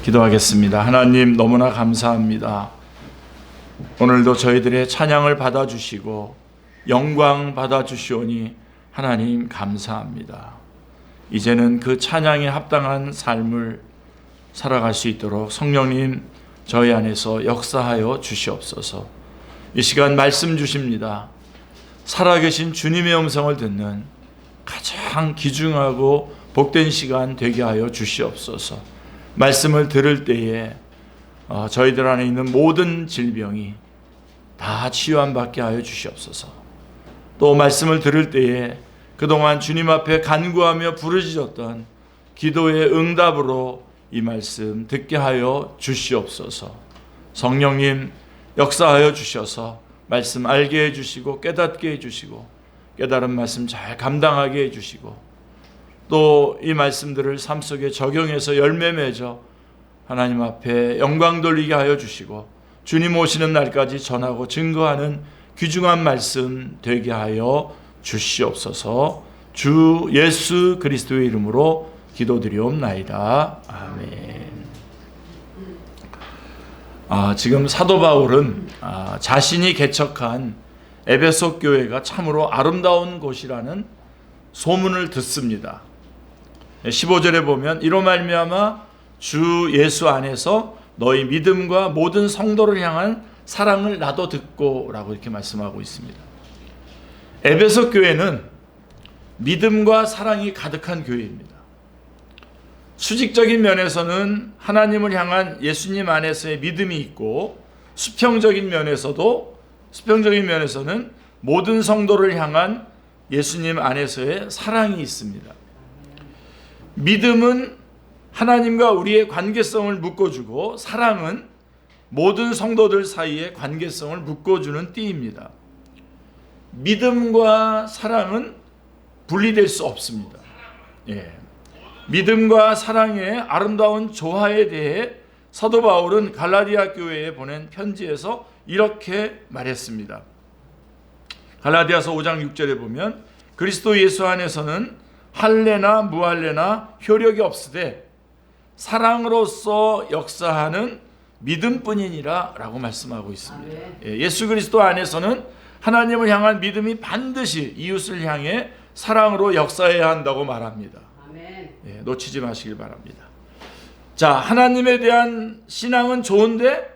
기도하겠습니다. 하나님, 너무나 감사합니다. 오늘도 저희들의 찬양을 받아주시고 영광 받아주시오니 하나님 감사합니다. 이제는 그 찬양에 합당한 삶을 살아갈 수 있도록 성령님 저희 안에서 역사하여 주시옵소서. 이 시간 말씀 주십니다. 살아계신 주님의 음성을 듣는 가장 귀중하고 복된 시간 되게 하여 주시옵소서. 말씀을 들을 때에 저희들 안에 있는 모든 질병이 다 치유함받게 하여 주시옵소서. 또 말씀을 들을 때에 그동안 주님 앞에 간구하며 부르짖었던 기도의 응답으로 이 말씀 듣게 하여 주시옵소서. 성령님 역사하여 주셔서 말씀 알게 해주시고 깨닫게 해주시고 깨달은 말씀 잘 감당하게 해주시고 또 이 말씀들을 삶 속에 적용해서 열매 맺어 하나님 앞에 영광 돌리게 하여 주시고 주님 오시는 날까지 전하고 증거하는 귀중한 말씀 되게 하여 주시옵소서. 주 예수 그리스도의 이름으로 기도드리옵나이다. 아멘. 지금 사도 바울은 자신이 개척한 에베소 교회가 참으로 아름다운 곳이라는 소문을 듣습니다. 15절에 보면 이로 말미암아 주 예수 안에서 너희 믿음과 모든 성도를 향한 사랑을 나도 듣고 라고 이렇게 말씀하고 있습니다. 에베소 교회는 믿음과 사랑이 가득한 교회입니다. 수직적인 면에서는 하나님을 향한 예수님 안에서의 믿음이 있고 수평적인 면에서는 모든 성도를 향한 예수님 안에서의 사랑이 있습니다. 믿음은 하나님과 우리의 관계성을 묶어주고 사랑은 모든 성도들 사이의 관계성을 묶어주는 띠입니다. 믿음과 사랑은 분리될 수 없습니다. 믿음과 사랑의 아름다운 조화에 대해 사도 바울은 갈라디아 교회에 보낸 편지에서 이렇게 말했습니다. 갈라디아서 5장 6절에 보면 그리스도 예수 안에서는 할례나 무할례나 효력이 없으되 사랑으로서 역사하는 믿음뿐이니라 라고 말씀하고 있습니다. 예수 그리스도 안에서는 하나님을 향한 믿음이 반드시 이웃을 향해 사랑으로 역사해야 한다고 말합니다. 놓치지 마시길 바랍니다. 자, 하나님에 대한 신앙은 좋은데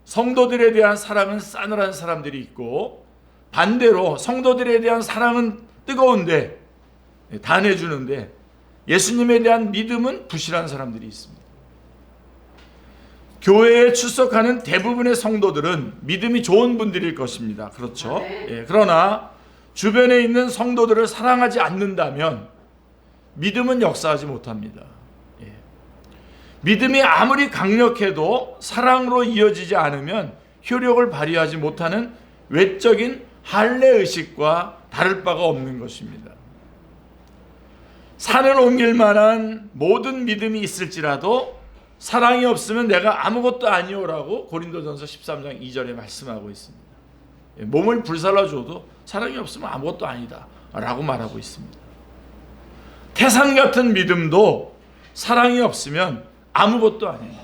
성도들에 대한 사랑은 싸늘한 사람들이 있고 반대로 성도들에 대한 사랑은 뜨거운데 단해주는데 예수님에 대한 믿음은 부실한 사람들이 있습니다. 교회에 출석하는 대부분의 성도들은 믿음이 좋은 분들일 것입니다. 그렇죠? 그러나 주변에 있는 성도들을 사랑하지 않는다면 믿음은 역사하지 못합니다. 믿음이 아무리 강력해도 사랑으로 이어지지 않으면 효력을 발휘하지 못하는 외적인 할례의식과 다를 바가 없는 것입니다. 산을 옮길 만한 모든 믿음이 있을지라도 사랑이 없으면 내가 아무것도 아니오라고 고린도전서 13장 2절에 말씀하고 있습니다. 몸을 불살라줘도 사랑이 없으면 아무것도 아니다 라고 말하고 있습니다. 태산 같은 믿음도 사랑이 없으면 아무것도 아닙니다.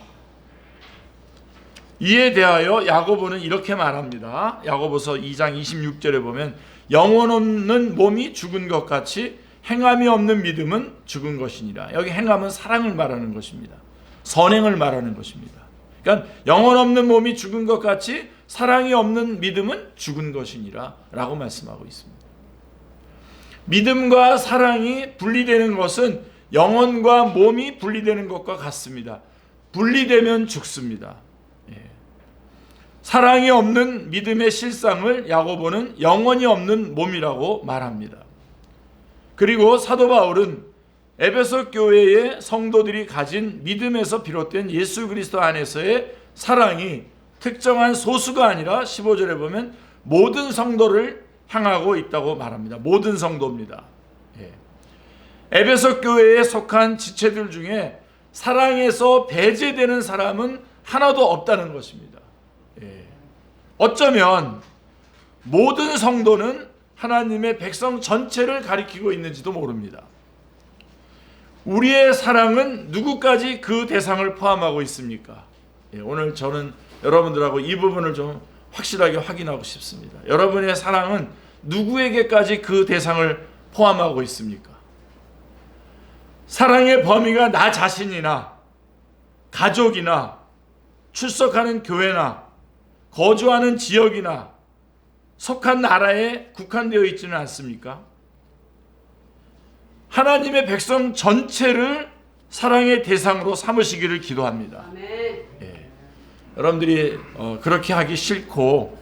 이에 대하여 야고보는 이렇게 말합니다. 야고보서 2장 26절에 보면 영혼 없는 몸이 죽은 것 같이 행함이 없는 믿음은 죽은 것이니라. 여기 행함은 사랑을 말하는 것입니다. 선행을 말하는 것입니다. 그러니까 영혼 없는 몸이 죽은 것 같이 사랑이 없는 믿음은 죽은 것이니라 라고 말씀하고 있습니다. 믿음과 사랑이 분리되는 것은 영혼과 몸이 분리되는 것과 같습니다. 분리되면 죽습니다. 사랑이 없는 믿음의 실상을 야고보는 영혼이 없는 몸이라고 말합니다. 그리고 사도 바울은 에베소 교회의 성도들이 가진 믿음에서 비롯된 예수 그리스도 안에서의 사랑이 특정한 소수가 아니라 15절에 보면 모든 성도를 향하고 있다고 말합니다. 모든 성도입니다. 에베소 교회에 속한 지체들 중에 사랑에서 배제되는 사람은 하나도 없다는 것입니다. 어쩌면 모든 성도는 하나님의 백성 전체를 가리키고 있는지도 모릅니다. 우리의 사랑은 누구까지 그 대상을 포함하고 있습니까? 오늘 저는 여러분들하고 이 부분을 좀 확실하게 확인하고 싶습니다. 여러분의 사랑은 누구에게까지 그 대상을 포함하고 있습니까? 사랑의 범위가 나 자신이나 가족이나 출석하는 교회나 거주하는 지역이나 속한 나라에 국한되어 있지는 않습니까? 하나님의 백성 전체를 사랑의 대상으로 삼으시기를 기도합니다. 여러분들이 그렇게 하기 싫고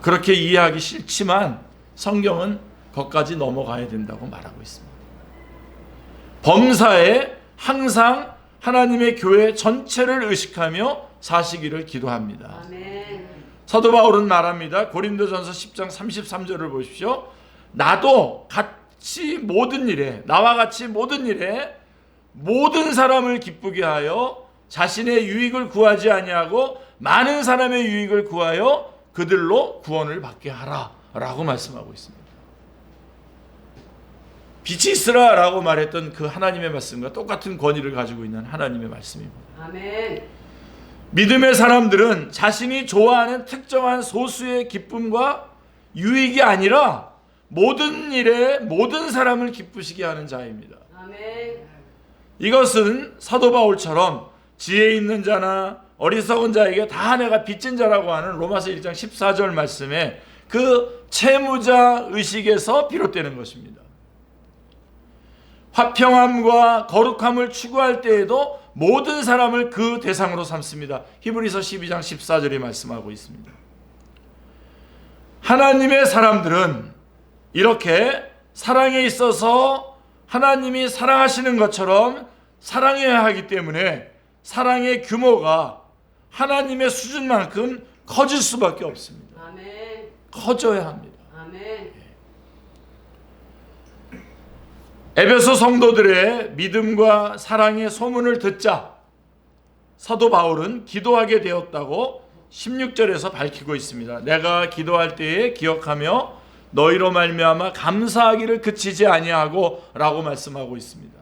그렇게 이해하기 싫지만 성경은 거기까지 넘어가야 된다고 말하고 있습니다. 범사에 항상 하나님의 교회 전체를 의식하며 사시기를 기도합니다. 아멘. 사도 바울은 말합니다. 고린도전서 10장 33절을 보십시오. 나도 같이 모든 일에, 나와 같이 모든 일에 모든 사람을 기쁘게 하여 자신의 유익을 구하지 아니하고 많은 사람의 유익을 구하여 그들로 구원을 받게 하라 라고 말씀하고 있습니다. 빛이 있으라 라고 말했던 그 하나님의 말씀과 똑같은 권위를 가지고 있는 하나님의 말씀입니다. 아멘. 믿음의 사람들은 자신이 좋아하는 특정한 소수의 기쁨과 유익이 아니라 모든 일에 모든 사람을 기쁘시게 하는 자입니다. 아멘. 이것은 사도 바울처럼 지혜 있는 자나 어리석은 자에게 다 내가 빚진 자라고 하는 로마서 1장 14절 말씀에 그 채무자 의식에서 비롯되는 것입니다. 화평함과 거룩함을 추구할 때에도 모든 사람을 그 대상으로 삼습니다. 히브리서 12장 14절이 말씀하고 있습니다. 하나님의 사람들은 이렇게 사랑에 있어서 하나님이 사랑하시는 것처럼 사랑해야 하기 때문에 사랑의 규모가 하나님의 수준만큼 커질 수밖에 없습니다. 아멘. 커져야 합니다. 아멘. 에베소 성도들의 믿음과 사랑의 소문을 듣자 사도 바울은 기도하게 되었다고 16절에서 밝히고 있습니다. 내가 기도할 때에 기억하며 너희로 말미암아 감사하기를 그치지 아니하고 라고 말씀하고 있습니다.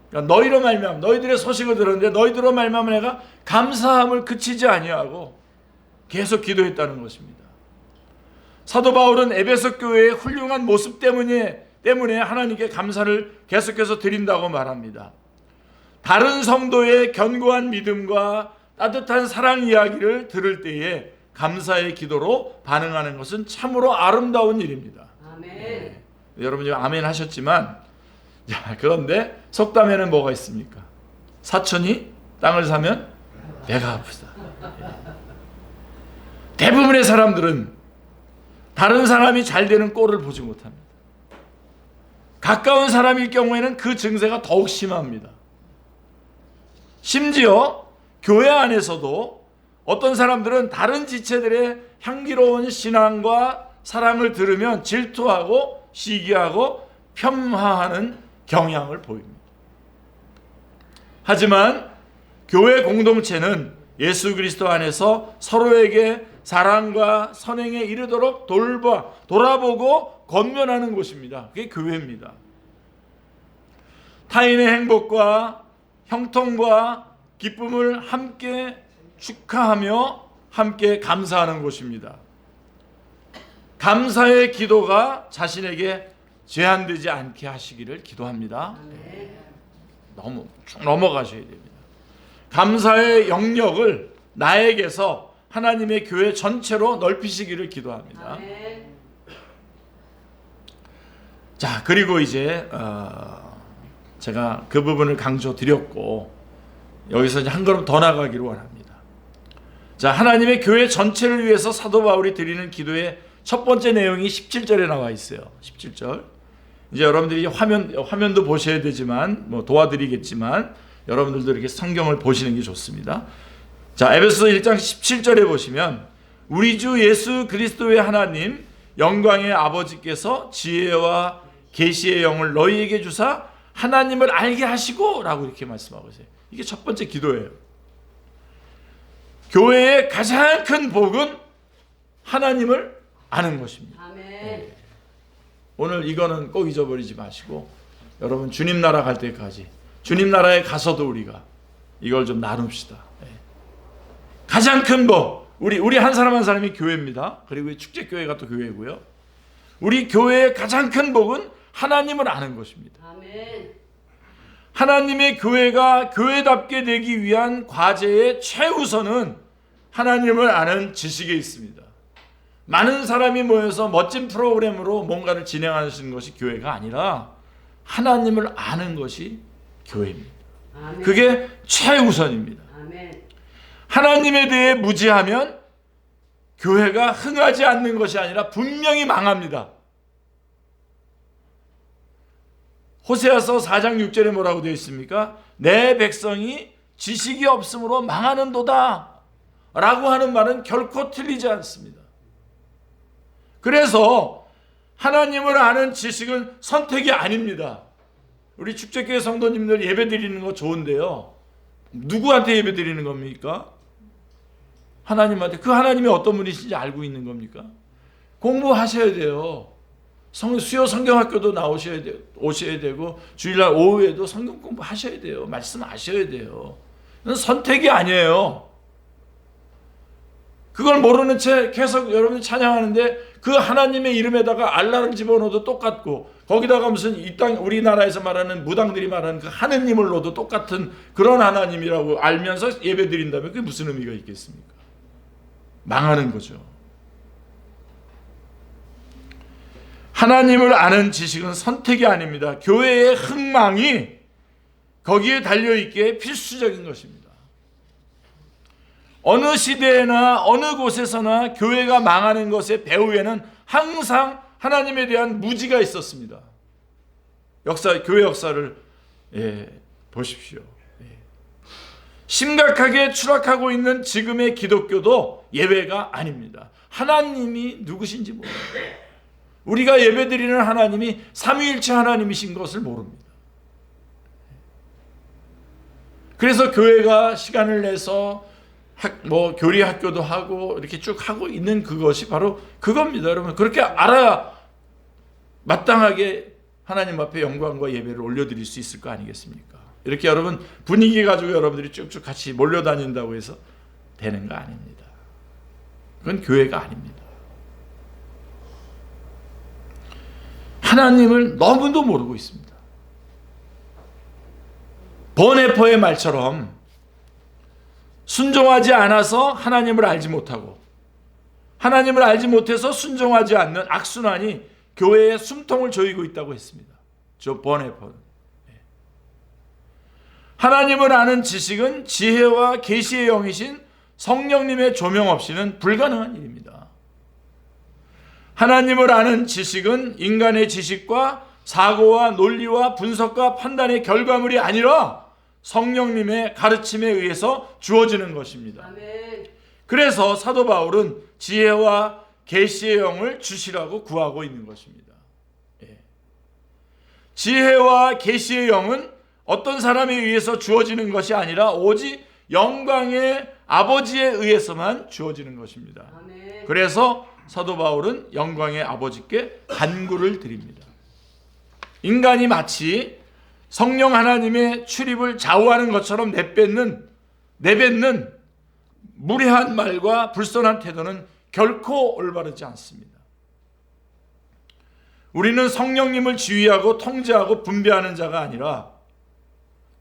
그러니까 너희로 말미암아 너희들의 소식을 들었는데 너희들로 말미암아 내가 감사함을 그치지 아니하고 계속 기도했다는 것입니다. 사도 바울은 에베소 교회의 훌륭한 모습 때문에 하나님께 감사를 계속해서 드린다고 말합니다. 다른 성도의 견고한 믿음과 따뜻한 사랑 이야기를 들을 때에 감사의 기도로 반응하는 것은 참으로 아름다운 일입니다. 아멘. 여러분이 아멘 하셨지만 그런데 속담에는 뭐가 있습니까? 사촌이 땅을 사면 배가 아프다. 대부분의 사람들은 다른 사람이 잘 되는 꼴을 보지 못합니다. 가까운 사람일 경우에는 그 증세가 더욱 심합니다. 심지어 교회 안에서도 어떤 사람들은 다른 지체들의 향기로운 신앙과 사랑을 들으면 질투하고 시기하고 폄하하는 경향을 보입니다. 하지만 교회 공동체는 예수 그리스도 안에서 서로에게 사랑과 선행에 이르도록 돌아보고 권면하는 곳입니다. 그게 교회입니다. 타인의 행복과 형통과 기쁨을 함께 축하하며 함께 감사하는 곳입니다. 감사의 기도가 자신에게 제한되지 않게 하시기를 기도합니다. 쭉 넘어가셔야 됩니다. 감사의 영역을 나에게서 하나님의 교회 전체로 넓히시기를 기도합니다. 아멘. 자, 그리고 이제 제가 그 부분을 강조드렸고 여기서 이제 한 걸음 더 나가기를 원합니다. 자, 하나님의 교회 전체를 위해서 사도 바울이 드리는 기도의 첫 번째 내용이 17절에 나와 있어요. 17절. 이제 여러분들이 화면도 보셔야 되지만 뭐 도와드리겠지만 여러분들도 이렇게 성경을 보시는 게 좋습니다. 자, 에베소 1장 17절에 보시면 우리 주 예수 그리스도의 하나님 영광의 아버지께서 지혜와 계시의 영을 너희에게 주사 하나님을 알게 하시고 라고 이렇게 말씀하고 있어요. 이게 첫 번째 기도예요. 교회의 가장 큰 복은 하나님을 아는 것입니다. 아멘. 오늘 이거는 꼭 잊어버리지 마시고 여러분 주님 나라 갈 때까지 주님 나라에 가서도 우리가 이걸 좀 나눕시다. 가장 큰 법, 우리 한 사람 한 사람이 교회입니다. 그리고 이 축제교회가 또 교회고요. 우리 교회의 가장 큰 복은 하나님을 아는 것입니다. 아멘. 하나님의 교회가 교회답게 되기 위한 과제의 최우선은 하나님을 아는 지식에 있습니다. 많은 사람이 모여서 멋진 프로그램으로 뭔가를 진행하시는 것이 교회가 아니라 하나님을 아는 것이 교회입니다. 아멘. 그게 최우선입니다. 아멘. 하나님에 대해 무지하면 교회가 흥하지 않는 것이 아니라 분명히 망합니다. 호세아서 4장 6절에 뭐라고 되어 있습니까? 내 백성이 지식이 없으므로 망하는도다 라고 하는 말은 결코 틀리지 않습니다. 그래서 하나님을 아는 지식은 선택이 아닙니다. 우리 축제교회 성도님들 예배 드리는 거 좋은데요, 누구한테 예배 드리는 겁니까? 하나님한테. 그 하나님이 어떤 분이신지 알고 있는 겁니까? 공부하셔야 돼요. 수요 성경학교도 오셔야 되고 주일날 오후에도 성경 공부하셔야 돼요. 말씀 아셔야 돼요. 이건 선택이 아니에요. 그걸 모르는 채 계속 여러분이 찬양하는데 그 하나님의 이름에다가 알라를 집어넣어도 똑같고, 거기다가 무슨 이 땅 우리나라에서 말하는 무당들이 말하는 그 하느님을 넣어도 똑같은 그런 하나님이라고 알면서 예배 드린다면 그게 무슨 의미가 있겠습니까? 망하는 거죠. 하나님을 아는 지식은 선택이 아닙니다. 교회의 흥망이 거기에 달려있기에 필수적인 것입니다. 어느 시대나 어느 곳에서나 교회가 망하는 것의 배후에는 항상 하나님에 대한 무지가 있었습니다. 교회 역사를 보십시오. 심각하게 추락하고 있는 지금의 기독교도 예외가 아닙니다. 하나님이 누구신지 모릅니다. 우리가 예배드리는 하나님이 삼위일체 하나님이신 것을 모릅니다. 그래서 교회가 시간을 내서 교리 학교도 하고 이렇게 쭉 하고 있는 그것이 바로 그겁니다. 여러분, 그렇게 알아야 마땅하게 하나님 앞에 영광과 예배를 올려드릴 수 있을 거 아니겠습니까? 이렇게 여러분 분위기 가지고 여러분들이 쭉쭉 같이 몰려다닌다고 해서 되는 거 아닙니다. 그건 교회가 아닙니다. 하나님을 너무도 모르고 있습니다. 버네퍼의 말처럼 순종하지 않아서 하나님을 알지 못하고 하나님을 알지 못해서 순종하지 않는 악순환이 교회의 숨통을 조이고 있다고 했습니다. 저 버네퍼는. 하나님을 아는 지식은 지혜와 계시의 영이신 성령님의 조명 없이는 불가능한 일입니다. 하나님을 아는 지식은 인간의 지식과 사고와 논리와 분석과 판단의 결과물이 아니라 성령님의 가르침에 의해서 주어지는 것입니다. 아멘. 그래서 사도 바울은 지혜와 계시의 영을 주시라고 구하고 있는 것입니다. 지혜와 계시의 영은 어떤 사람에 의해서 주어지는 것이 아니라 오직 영광의 아버지에 의해서만 주어지는 것입니다. 아멘. 그래서 사도 바울은 영광의 아버지께 간구를 드립니다. 인간이 마치 성령 하나님의 출입을 좌우하는 것처럼 내뱉는 무례한 말과 불손한 태도는 결코 올바르지 않습니다. 우리는 성령님을 지휘하고 통제하고 분배하는 자가 아니라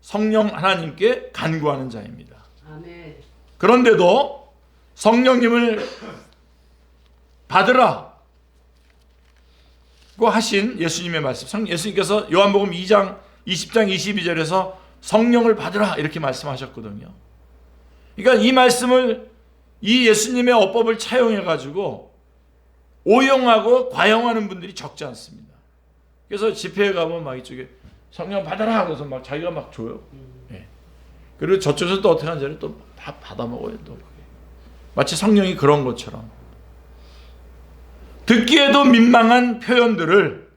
성령 하나님께 간구하는 자입니다. 아멘. 그런데도 성령님을 받으라고 하신 예수님의 말씀, 예수님께서 요한복음 20장 22절에서 성령을 받으라 이렇게 말씀하셨거든요. 그러니까 이 말씀을, 이 예수님의 어법을 차용해 가지고 오용하고 과용하는 분들이 적지 않습니다. 그래서 집회에 가면 막 이쪽에 성령 받아라 그래서 막 자기가 막 줘요. 그리고 저쪽에서 또 어떻게 하는지 또 다 받아 먹어요. 또 마치 성령이 그런 것처럼 듣기에도 민망한 표현들을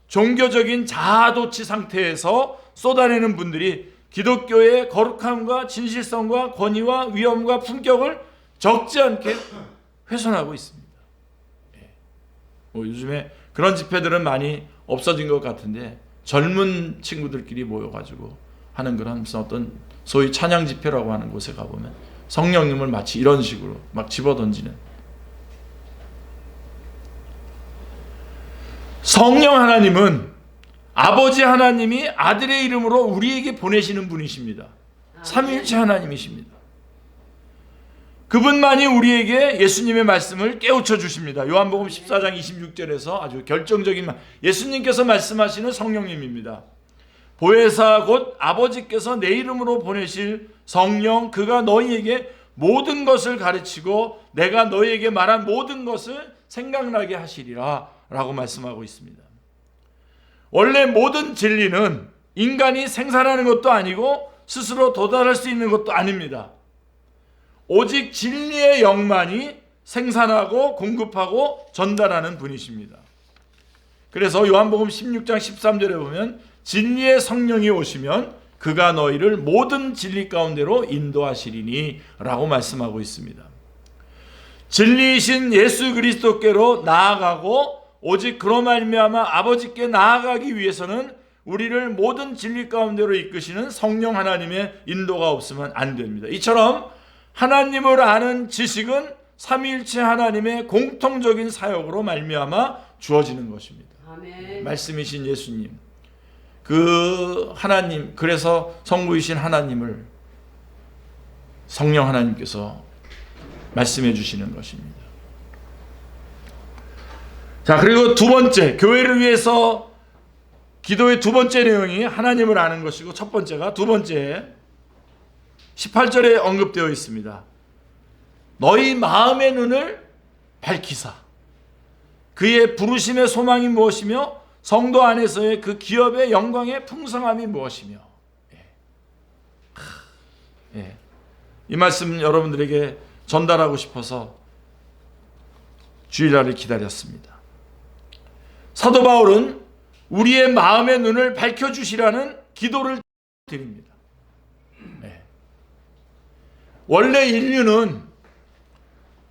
종교적인 자아도취 상태에서 쏟아내는 분들이 기독교의 거룩함과 진실성과 권위와 위엄과 품격을 적지 않게 훼손하고 있습니다. 요즘에 그런 집회들은 많이 없어진 것 같은데 젊은 친구들끼리 모여가지고 하는 그런 무슨 어떤 소위 찬양 집회라고 하는 곳에 가보면 성령님을 마치 이런 식으로 막 집어던지는, 성령 하나님은 아버지 하나님이 아들의 이름으로 우리에게 보내시는 분이십니다. 삼위일체 하나님이십니다. 그분만이 우리에게 예수님의 말씀을 깨우쳐 주십니다. 요한복음 14장 26절에서 아주 결정적인 말, 예수님께서 말씀하시는 성령님입니다. 보혜사 곧 아버지께서 내 이름으로 보내실 성령, 그가 너희에게 모든 것을 가르치고 내가 너희에게 말한 모든 것을 생각나게 하시리라 라고 말씀하고 있습니다. 원래 모든 진리는 인간이 생산하는 것도 아니고 스스로 도달할 수 있는 것도 아닙니다. 오직 진리의 영만이 생산하고 공급하고 전달하는 분이십니다. 그래서 요한복음 16장 13절에 보면 진리의 성령이 오시면 그가 너희를 모든 진리 가운데로 인도하시리니 라고 말씀하고 있습니다. 진리이신 예수 그리스도께로 나아가고 오직 그로 말미암아 아버지께 나아가기 위해서는 우리를 모든 진리 가운데로 이끄시는 성령 하나님의 인도가 없으면 안 됩니다. 이처럼 하나님을 아는 지식은 삼위일체 하나님의 공통적인 사역으로 말미암아 주어지는 것입니다. 아멘. 말씀이신 예수님, 그 하나님, 그래서 성부이신 하나님을 성령 하나님께서 말씀해 주시는 것입니다. 자, 그리고 두 번째, 교회를 위해서 기도의 두 번째 내용이 하나님을 아는 것이고, 첫 번째가, 두 번째 18절에 언급되어 있습니다. 너희 마음의 눈을 밝히사 그의 부르심의 소망이 무엇이며 성도 안에서의 그 기업의 영광의 풍성함이 무엇이며. 이 말씀 여러분들에게 전달하고 싶어서 주일날을 기다렸습니다. 사도 바울은 우리의 마음의 눈을 밝혀주시라는 기도를 드립니다. 원래 인류는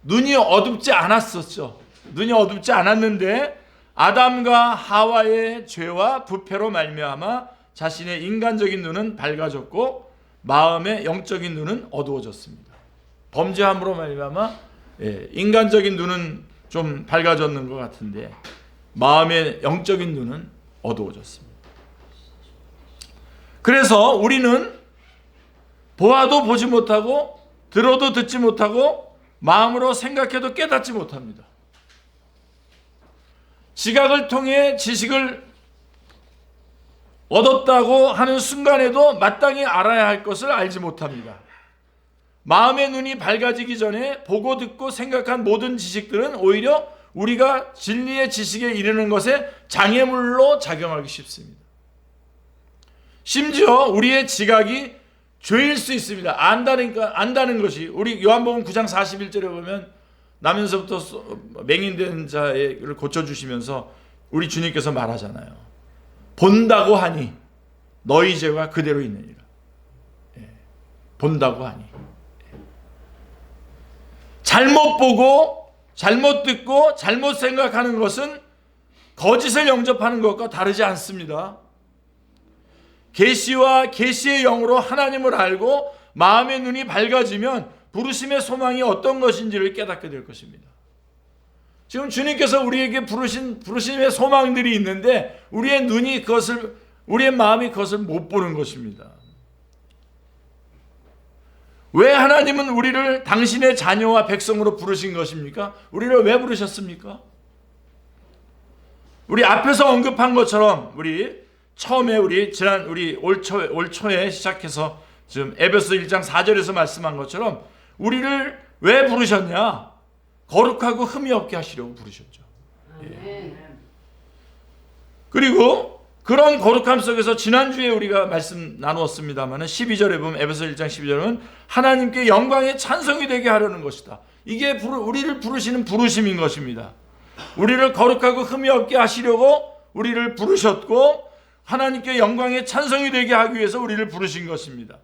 눈이 어둡지 않았었죠. 눈이 어둡지 않았는데 아담과 하와의 죄와 부패로 말미암아 자신의 인간적인 눈은 밝아졌고 마음의 영적인 눈은 어두워졌습니다. 범죄함으로 말미암아 인간적인 눈은 좀 밝아졌는 것 같은데 마음의 영적인 눈은 어두워졌습니다. 그래서 우리는 보아도 보지 못하고 들어도 듣지 못하고 마음으로 생각해도 깨닫지 못합니다. 지각을 통해 지식을 얻었다고 하는 순간에도 마땅히 알아야 할 것을 알지 못합니다. 마음의 눈이 밝아지기 전에 보고 듣고 생각한 모든 지식들은 오히려 우리가 진리의 지식에 이르는 것에 장애물로 작용하기 쉽습니다. 심지어 우리의 지각이 죄일 수 있습니다. 안다는 것이, 우리 요한복음 9장 41절에 보면 나면서부터 맹인된 자를 고쳐주시면서 우리 주님께서 말하잖아요. 본다고 하니 너희 죄가 그대로 있느니라. 본다고 하니. 잘못 보고 잘못 듣고 잘못 생각하는 것은 거짓을 영접하는 것과 다르지 않습니다. 계시와 계시의 영으로 하나님을 알고 마음의 눈이 밝아지면 부르심의 소망이 어떤 것인지를 깨닫게 될 것입니다. 지금 주님께서 우리에게 부르심의 소망들이 있는데 우리의 눈이 그것을, 우리의 마음이 그것을 못 보는 것입니다. 왜 하나님은 우리를 당신의 자녀와 백성으로 부르신 것입니까? 우리를 왜 부르셨습니까? 우리 앞에서 언급한 것처럼 처음에 올 초에 시작해서 지금 에베소 1장 4절에서 말씀한 것처럼 우리를 왜 부르셨냐? 거룩하고 흠이 없게 하시려고 부르셨죠. 아멘. 그리고 그런 거룩함 속에서 지난주에 우리가 말씀 나누었습니다만 12절에 보면, 에베소 1장 12절은 하나님께 영광의 찬송이 되게 하려는 것이다. 이게 우리를 부르시는 부르심인 것입니다. 우리를 거룩하고 흠이 없게 하시려고 우리를 부르셨고 하나님께 영광의 찬송이 되게 하기 위해서 우리를 부르신 것입니다.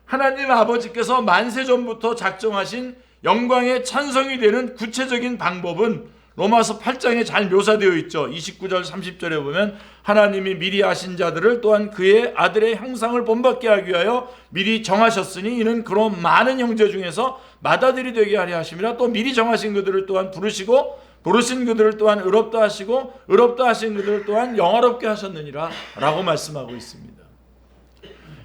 하나님 아버지께서 만세 전부터 작정하신 영광의 찬송이 되는 구체적인 방법은 로마서 8장에 잘 묘사되어 있죠. 29절 30절에 보면 하나님이 미리 아신 자들을 또한 그의 아들의 형상을 본받게 하기 위하여 미리 정하셨으니 이는 그런 많은 형제 중에서 맏아들이 되게 하려 하심이라. 또 미리 정하신 그들을 또한 부르시고 부르신 그들을 또한 의롭다 하시고 의롭다 하신 그들을 또한 영화롭게 하셨느니라 라고 말씀하고 있습니다.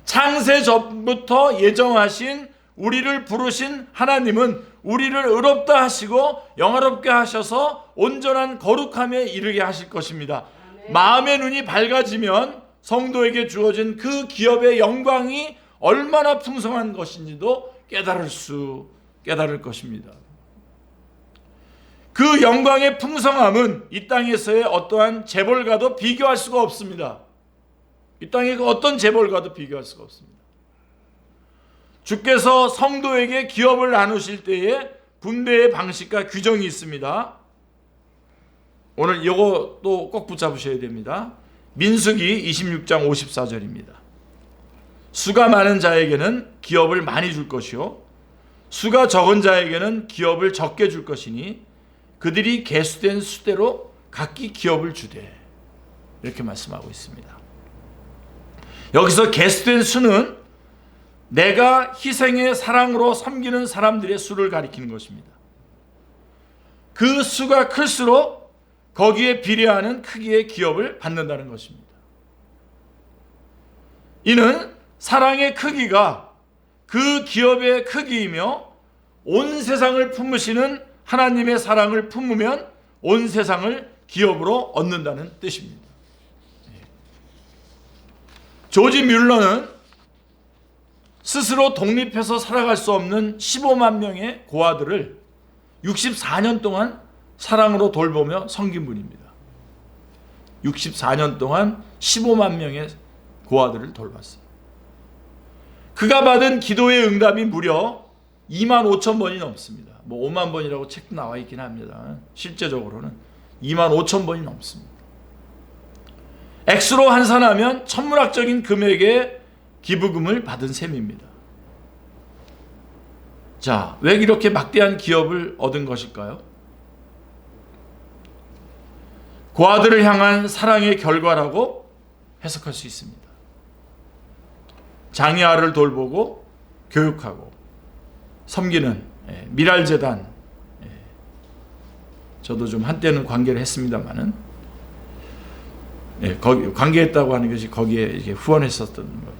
창세 전부터 예정하신 우리를 부르신 하나님은 우리를 의롭다 하시고 영화롭게 하셔서 온전한 거룩함에 이르게 하실 것입니다. 마음의 눈이 밝아지면 성도에게 주어진 그 기업의 영광이 얼마나 풍성한 것인지도 깨달을 것입니다. 그 영광의 풍성함은 이 땅에서의 어떠한 재벌과도 비교할 수가 없습니다. 이 땅의 어떤 재벌과도 비교할 수가 없습니다. 주께서 성도에게 기업을 나누실 때에 분배의 방식과 규정이 있습니다. 오늘 이거 또 꼭 붙잡으셔야 됩니다. 민수기 26장 54절입니다. 수가 많은 자에게는 기업을 많이 줄 것이요 수가 적은 자에게는 기업을 적게 줄 것이니 그들이 계수된 수대로 각기 기업을 주되, 이렇게 말씀하고 있습니다. 여기서 계수된 수는 내가 희생의 사랑으로 섬기는 사람들의 수를 가리키는 것입니다. 그 수가 클수록 거기에 비례하는 크기의 기업을 받는다는 것입니다. 이는 사랑의 크기가 그 기업의 크기이며 온 세상을 품으시는 하나님의 사랑을 품으면 온 세상을 기업으로 얻는다는 뜻입니다. 조지 뮬러는 스스로 독립해서 살아갈 수 없는 15만 명의 고아들을 64년 동안 사랑으로 돌보며 섬긴 분입니다. 64년 동안 15만 명의 고아들을 돌봤어요. 그가 받은 기도의 응답이 무려 2만 5천 번이 넘습니다. 뭐 5만 번이라고 책도 나와 있긴 합니다. 실제적으로는 2만 5천 번이 넘습니다. 액수로 환산하면 천문학적인 금액의 기부금을 받은 셈입니다. 자, 왜 이렇게 막대한 기업을 얻은 것일까요? 고아들을 향한 사랑의 결과라고 해석할 수 있습니다. 장애아를 돌보고 교육하고 섬기는 미랄재단, 저도 좀 한때는 관계를 했습니다만은 거기 관계했다고 하는 것이 거기에 이게 후원했었던 거죠.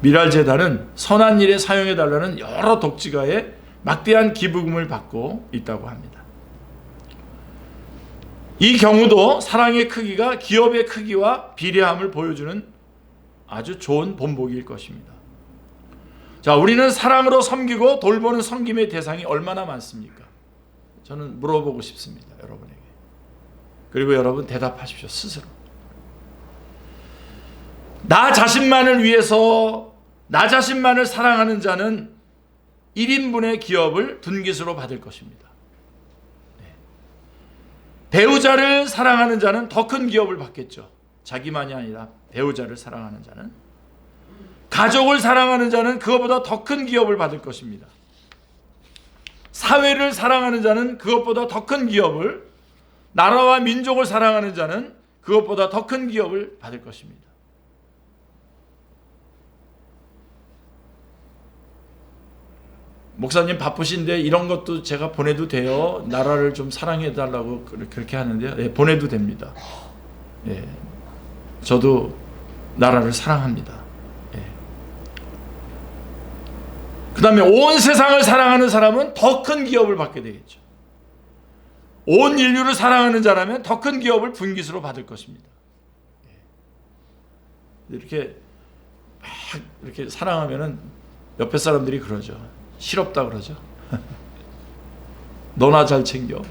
미랄재단은 선한 일에 사용해달라는 여러 독지가의 막대한 기부금을 받고 있다고 합니다. 이 경우도 사랑의 크기가 기업의 크기와 비례함을 보여주는 아주 좋은 본보기일 것입니다. 자, 우리는 사랑으로 섬기고 돌보는 섬김의 대상이 얼마나 많습니까? 저는 물어보고 싶습니다, 여러분에게. 그리고 여러분 대답하십시오, 스스로. 나 자신만을 위해서 나 자신만을 사랑하는 자는 1인분의 기업을 분깃으로 받을 것입니다. 배우자를 사랑하는 자는 더 큰 기업을 받겠죠. 자기만이 아니라 배우자를 사랑하는 자는. 가족을 사랑하는 자는 그것보다 더 큰 기업을 받을 것입니다. 사회를 사랑하는 자는 그것보다 더 큰 기업을, 나라와 민족을 사랑하는 자는 그것보다 더 큰 기업을 받을 것입니다. 목사님 바쁘신데 이런 것도 제가 보내도 돼요? 나라를 좀 사랑해 달라고 그렇게 하는데요. 예, 보내도 됩니다. 예, 저도 나라를 사랑합니다. 예. 그 다음에 온 세상을 사랑하는 사람은 더 큰 기업을 받게 되겠죠. 온 인류를 사랑하는 자라면 더 큰 기업을 분깃으로 받을 것입니다. 예. 이렇게 막 이렇게 사랑하면은 옆에 사람들이 그러죠. 실없다 그러죠. 너나 잘 챙겨.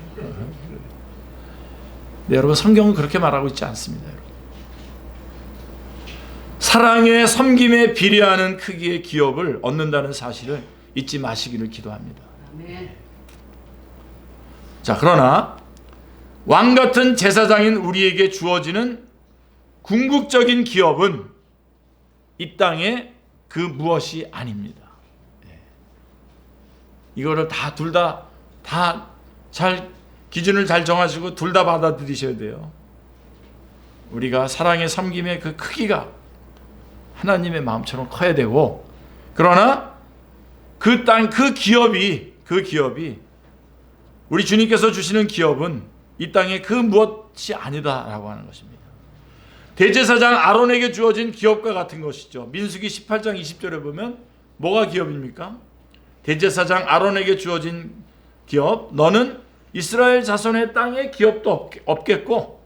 네, 여러분 성경은 그렇게 말하고 있지 않습니다. 여러분. 사랑의 섬김에 비례하는 크기의 기업을 얻는다는 사실을 잊지 마시기를 기도합니다. 아멘. 자, 그러나 왕 같은 제사장인 우리에게 주어지는 궁극적인 기업은 이 땅의 그 무엇이 아닙니다. 이거를 둘 다 잘 기준을 잘 정하시고 둘 다 받아들이셔야 돼요. 우리가 사랑의 섬김의 그 크기가 하나님의 마음처럼 커야 되고, 그러나 그 땅, 그 기업이 우리 주님께서 주시는 기업은 이 땅의 그 무엇이 아니다라고 하는 것입니다. 대제사장 아론에게 주어진 기업과 같은 것이죠. 민수기 18장 20절에 보면 뭐가 기업입니까? 대제사장 아론에게 주어진 기업, 너는 이스라엘 자손의 땅에 기업도 없겠고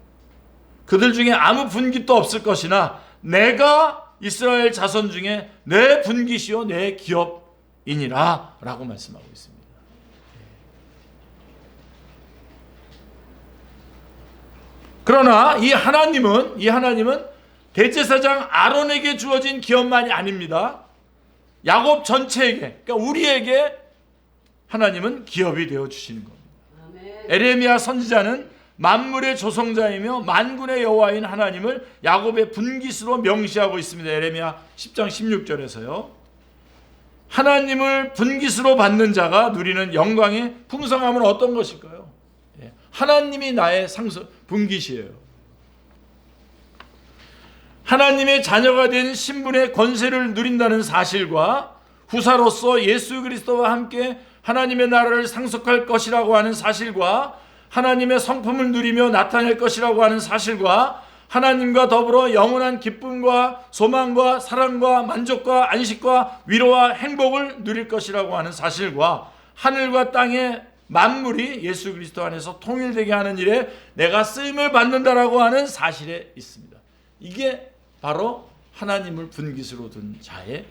그들 중에 아무 분깃도 없을 것이나 내가 이스라엘 자손 중에 내 분깃이요 내 기업이니라 라고 말씀하고 있습니다. 그러나 이 하나님은 대제사장 아론에게 주어진 기업만이 아닙니다. 야곱 전체에게, 그러니까 우리에게 하나님은 기업이 되어 주시는 겁니다. 아멘. 에레미야 선지자는 만물의 조성자이며 만군의 여호와인 하나님을 야곱의 분깃으로 명시하고 있습니다. 에레미야 10장 16절에서요. 하나님을 분깃으로 받는 자가 누리는 영광의 풍성함은 어떤 것일까요? 하나님이 나의 분깃이에요. 하나님의 자녀가 된 신분의 권세를 누린다는 사실과 후사로서 예수 그리스도와 함께 하나님의 나라를 상속할 것이라고 하는 사실과 하나님의 성품을 누리며 나타낼 것이라고 하는 사실과 하나님과 더불어 영원한 기쁨과 소망과 사랑과 만족과 안식과 위로와 행복을 누릴 것이라고 하는 사실과 하늘과 땅의 만물이 예수 그리스도 안에서 통일되게 하는 일에 내가 쓰임을 받는다라고 하는 사실에 있습니다. 이게 바로 하나님을 분깃으로 둔 자의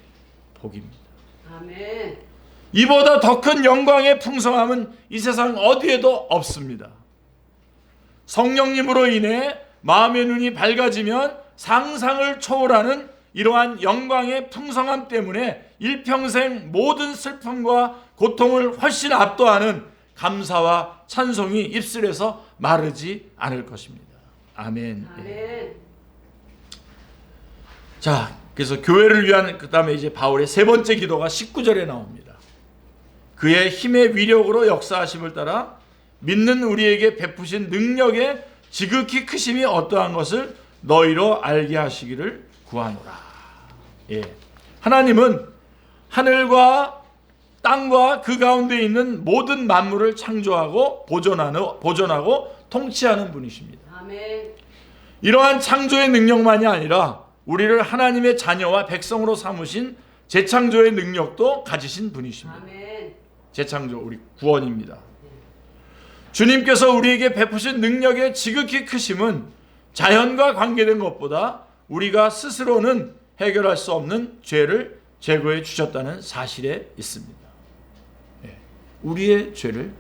복입니다. 아멘. 이보다 더 큰 영광의 풍성함은 이 세상 어디에도 없습니다. 성령님으로 인해 마음의 눈이 밝아지면 상상을 초월하는 이러한 영광의 풍성함 때문에 일평생 모든 슬픔과 고통을 훨씬 압도하는 감사와 찬송이 입술에서 마르지 않을 것입니다. 아멘. 아멘. 자, 그래서 교회를 위한 그 다음에 이제 바울의 세 번째 기도가 19절에 나옵니다. 그의 힘의 위력으로 역사하심을 따라 믿는 우리에게 베푸신 능력의 지극히 크심이 어떠한 것을 너희로 알게 하시기를 구하노라. 예. 하나님은 하늘과 땅과 그 가운데 있는 모든 만물을 창조하고 보존하고 통치하는 분이십니다. 아멘. 이러한 창조의 능력만이 아니라 우리를 하나님의 자녀와 백성으로 삼으신 재창조의 능력도 가지신 분이십니다. 아멘. 재창조, 우리 구원입니다. 주님께서 우리에게 베푸신 능력의 지극히 크심은 자연과 관계된 것보다 우리가 스스로는 해결할 수 없는 죄를 제거해 주셨다는 사실에 있습니다. 우리의 죄를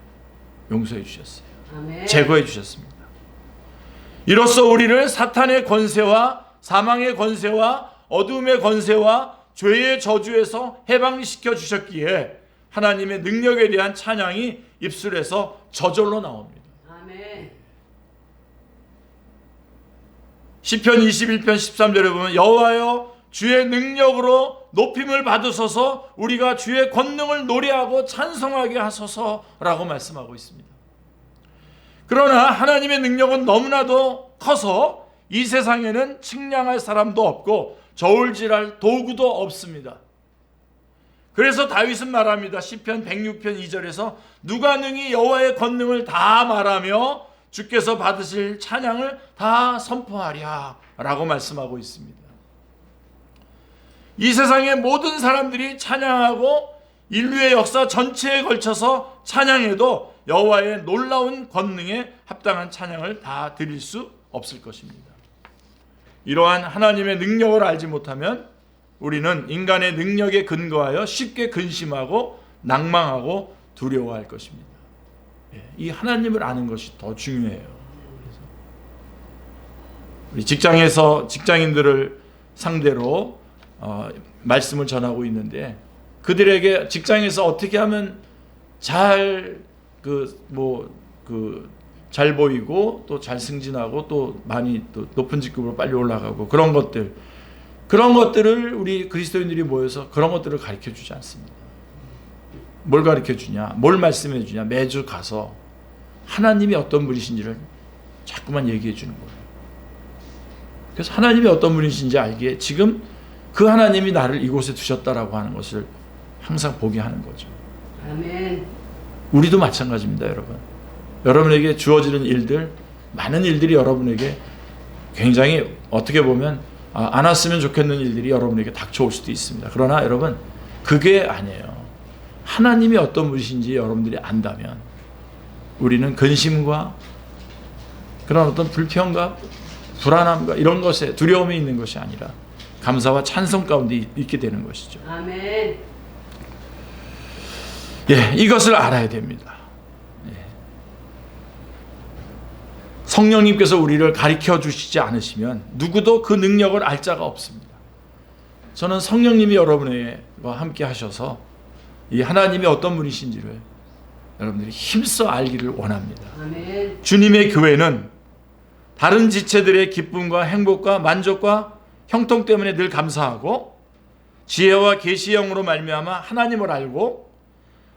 용서해 주셨어요. 아멘. 제거해 주셨습니다. 이로써 우리를 사탄의 권세와 사망의 권세와 어둠의 권세와 죄의 저주에서 해방시켜 주셨기에 하나님의 능력에 대한 찬양이 입술에서 저절로 나옵니다. 아멘. 시편 21편 13절에 보면 여호와여 주의 능력으로 높임을 받으소서 우리가 주의 권능을 노래하고 찬송하게 하소서라고 말씀하고 있습니다. 그러나 하나님의 능력은 너무나도 커서 이 세상에는 측량할 사람도 없고 저울질할 도구도 없습니다. 그래서 다윗은 말합니다. 시편 106편 2절에서 누가 능히 여호와의 권능을 다 말하며 주께서 받으실 찬양을 다 선포하랴 라고 말씀하고 있습니다. 이 세상의 모든 사람들이 찬양하고 인류의 역사 전체에 걸쳐서 찬양해도 여호와의 놀라운 권능에 합당한 찬양을 다 드릴 수 없을 것입니다. 이러한 하나님의 능력을 알지 못하면 우리는 인간의 능력에 근거하여 쉽게 근심하고 낭망하고 두려워할 것입니다. 이 하나님을 아는 것이 더 중요해요. 우리 직장에서 직장인들을 상대로 말씀을 전하고 있는데 그들에게 직장에서 어떻게 하면 잘 보이고 또 잘 승진하고 또 많이 또 높은 직급으로 빨리 올라가고 그런 것들을 우리 그리스도인들이 모여서 그런 것들을 가르쳐 주지 않습니다. 뭘 가르쳐 주냐? 뭘 말씀해 주냐? 매주 가서 하나님이 어떤 분이신지를 자꾸만 얘기해 주는 거예요. 그래서 하나님이 어떤 분이신지 알기에 지금 그 하나님이 나를 이곳에 두셨다라고 하는 것을 항상 보게 하는 거죠. 아멘. 우리도 마찬가지입니다, 여러분. 여러분에게 주어지는 일들, 많은 일들이 여러분에게 굉장히 어떻게 보면 안 왔으면 좋겠는 일들이 여러분에게 닥쳐올 수도 있습니다. 그러나 여러분, 그게 아니에요. 하나님이 어떤 분이신지 여러분들이 안다면 우리는 근심과 그런 어떤 불평과 불안함과 이런 것에 두려움이 있는 것이 아니라 감사와 찬송 가운데 있게 되는 것이죠. 아멘. 예, 이것을 알아야 됩니다. 예. 성령님께서 우리를 가르쳐 주시지 않으시면 누구도 그 능력을 알 자가 없습니다. 저는 성령님이 여러분과 함께 하셔서 이 하나님이 어떤 분이신지를 여러분들이 힘써 알기를 원합니다. 아멘. 주님의 교회는 다른 지체들의 기쁨과 행복과 만족과 형통 때문에 늘 감사하고 지혜와 계시의 영으로 말미암아 하나님을 알고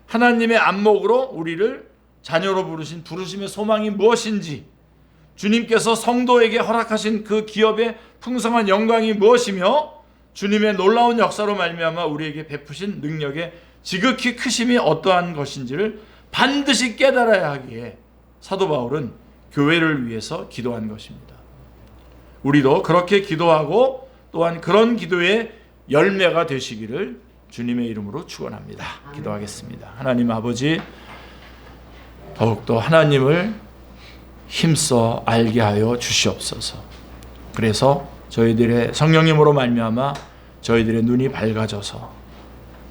하나님의 안목으로 우리를 자녀로 부르신 부르심의 소망이 무엇인지, 주님께서 성도에게 허락하신 그 기업의 풍성한 영광이 무엇이며 주님의 놀라운 역사로 말미암아 우리에게 베푸신 능력의 지극히 크심이 어떠한 것인지를 반드시 깨달아야 하기에 사도 바울은 교회를 위해서 기도한 것입니다. 우리도 그렇게 기도하고 또한 그런 기도의 열매가 되시기를 주님의 이름으로 축원합니다. 기도하겠습니다. 하나님 아버지, 더욱더 하나님을 힘써 알게 하여 주시옵소서. 그래서 저희들의 성령님으로 말미암아 저희들의 눈이 밝아져서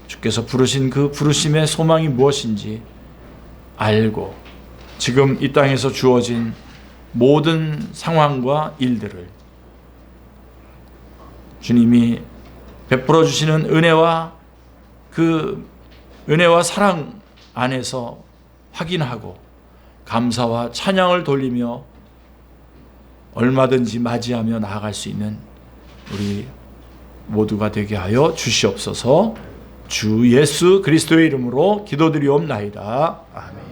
주께서 부르신 그 부르심의 소망이 무엇인지 알고 지금 이 땅에서 주어진 모든 상황과 일들을 주님이 베풀어 주시는 은혜와 그 은혜와 사랑 안에서 확인하고 감사와 찬양을 돌리며 얼마든지 맞이하며 나아갈 수 있는 우리 모두가 되게 하여 주시옵소서. 주 예수 그리스도의 이름으로 기도드리옵나이다. 아멘.